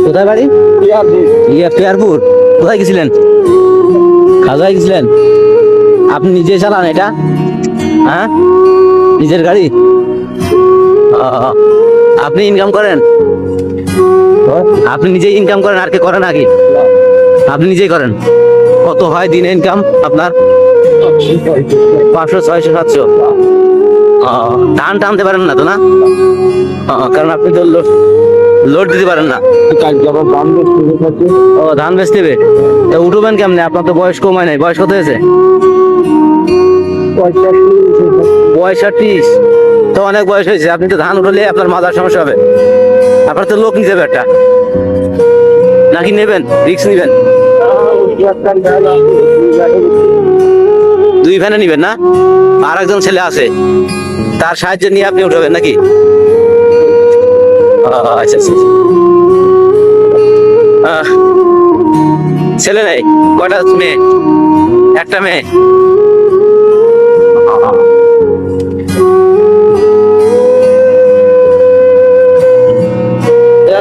কোথায় বাড়ি? পেয়ারপুর। কোথায় গেছিলেন? খাজায় গেছিলেন? আপনি নিজে চালান এটা? হ্যাঁ, নিজের গাড়ি? আপনি ইনকাম করেন? আপনি নিজেই ইনকাম করেন, আর কে করেন নাকি? আপনি নিজেই করেন? কত হয় দিনে ইনকাম আপনার? 500, 600, 700? ধান টানতে পারেন না তো না? কারণ আপনি তো লোড দিতে পারেন না। ও, ধান বেচতে হবে। তা উঠবেন কেমনে? আপনার তো বয়স কমায় নাই। বয়স কত হয়েছে? 65। তো অনেক বয়স হয়েছে। আপনি তো ধান উঠলে আপনার মাথার সমস্যা হবে। আপনার তো লোক নিতে হবে একটা, নাকি নেবেন? রিস্ক নিবেন? 2 ভ্যানে নিবেন না? আর একজন ছেলে আছে, তার সাহায্য নিয়ে আপনি উঠাবেন নাকি? আচ্ছা আচ্ছা। ছেলে নেই? কয়টা মেয়ে? একটা মেয়ে।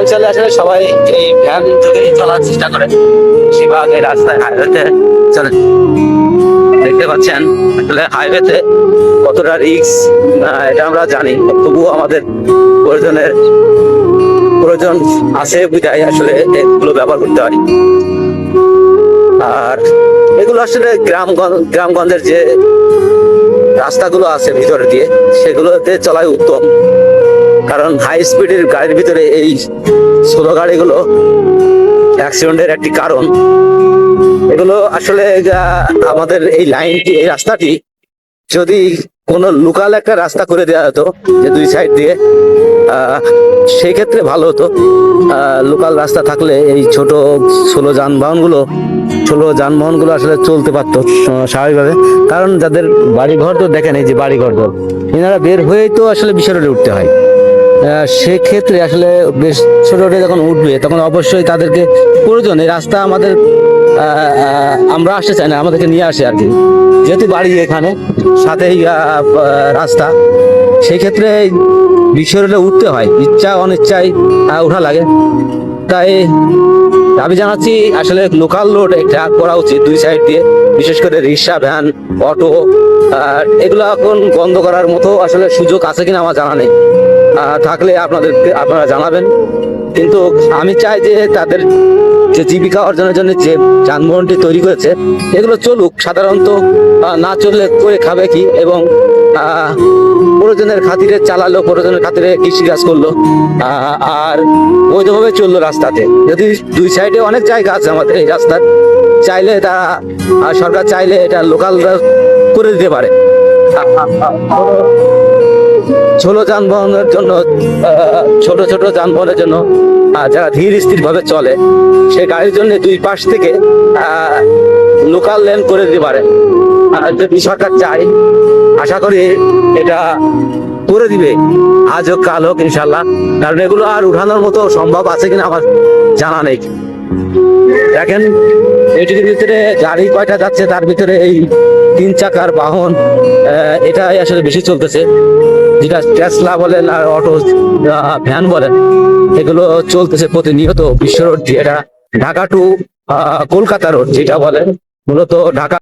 অঞ্চলে আসলে সবাই এই ভ্যান থেকেই চলার চেষ্টা করে, বেশিরভাগ এই রাস্তায় হাইওয়েতে চলে। দেখতে পাচ্ছেন আসলে হাইওয়েতে কতটা রিস্ক এটা আমরা জানি, তবুও আমাদের প্রয়োজন আছে বিধায় আসলে এগুলো ব্যবহার করতে হয়। আর এগুলো আসলে গ্রামগঞ্জের যে রাস্তাগুলো আছে ভিতর দিয়ে, সেগুলোতে চলাই উত্তম। কারণ হাই স্পিডের গাড়ির ভিতরে এই ছোট গাড়িগুলো অ্যাক্সিডেন্টের একটি কারণ। এগুলো আসলে আমাদের এই লাইনটি, এই রাস্তাটি যদি কোনো লোকাল একটা রাস্তা করে দেওয়া হতো, যে 2 সাইড দিয়ে, সেই ক্ষেত্রে ভালো হতো। লোকাল রাস্তা থাকলে এই ছোট যানবাহনগুলো আসলে চলতে পারতো স্বাভাবিকভাবে। কারণ যাদের বাড়িঘর, তো দেখেন এই যে বাড়িঘর, এনারা বের হয়েই তো আসলে বিশ্ব রোডে উঠতে হয়। সেক্ষেত্রে আসলে বেশ ছোট রোডে যখন উঠবে, তখন অবশ্যই তাদেরকে প্রয়োজন এই রাস্তা আমাদের, আমরা আসতে চাই না, আমাদেরকে নিয়ে আসে আর কি। যেহেতু বাড়ি এখানে সাথেই রাস্তা, সেই ক্ষেত্রে বিশ্ব রোডে উঠতে হয়, ইচ্ছা অনিচ্ছায় উঠা লাগে। তাই দাবি জানাচ্ছি আসলে লোকাল রোড একটা করা উচিত 2 সাইড দিয়ে, বিশেষ করে রিক্সা, ভ্যান, অটো। এগুলো এখন বন্ধ করার মতো আসলে সুযোগ আছে কিনা আমার জানা নেই। থাকলে আপনারা জানাবেন। কিন্তু আমি চাই যে তাদের যে জীবিকা অর্জনের জন্য যে যানবাহনটি তৈরি করেছে, এগুলো চলুক। সাধারণত না চললে করে খাবে কি? এবং প্রয়োজনের খাতিরে চালালো, প্রয়োজনের খাতিরে কৃষিকাজ করলো, আর বৈধভাবে চললো রাস্তাতে। যদি 2 সাইডে অনেক জায়গা আছে আমাদের এই রাস্তার, চাইলে তারা, সরকার চাইলে এটা লোকাল করে দিতে পারে। ছোট যানবাহনের জন্য, ছোট যানবাহনের জন্য যারা ধীর স্থির ভাবে চলে, সে গাড়ির জন্য 2 পাশ থেকে লোকাল লেন করে দিতে পারে। যদি সরকার চায়, আশা করি এটা করে দিবে, আজ হোক কাল হোক ইনশাল্লাহ। কারণ এগুলো আর উঠানোর মতো সম্ভব আছে কিনা আমার জানা নেই। দেখেন এটির ভিতরে গাড়ি কয়টা যাচ্ছে, তার ভিতরে এই 3 চাকার বাহন এটাই আসলে বেশি চলতেছে, যেটা টেসলা বলেন আর অটো, ভ্যান বলেন, এগুলো চলতেছে প্রতিনিয়ত বিশ্ব রোড, এটা ঢাকা টু কলকাতা রোড যেটা বলেন, মূলত ঢাকা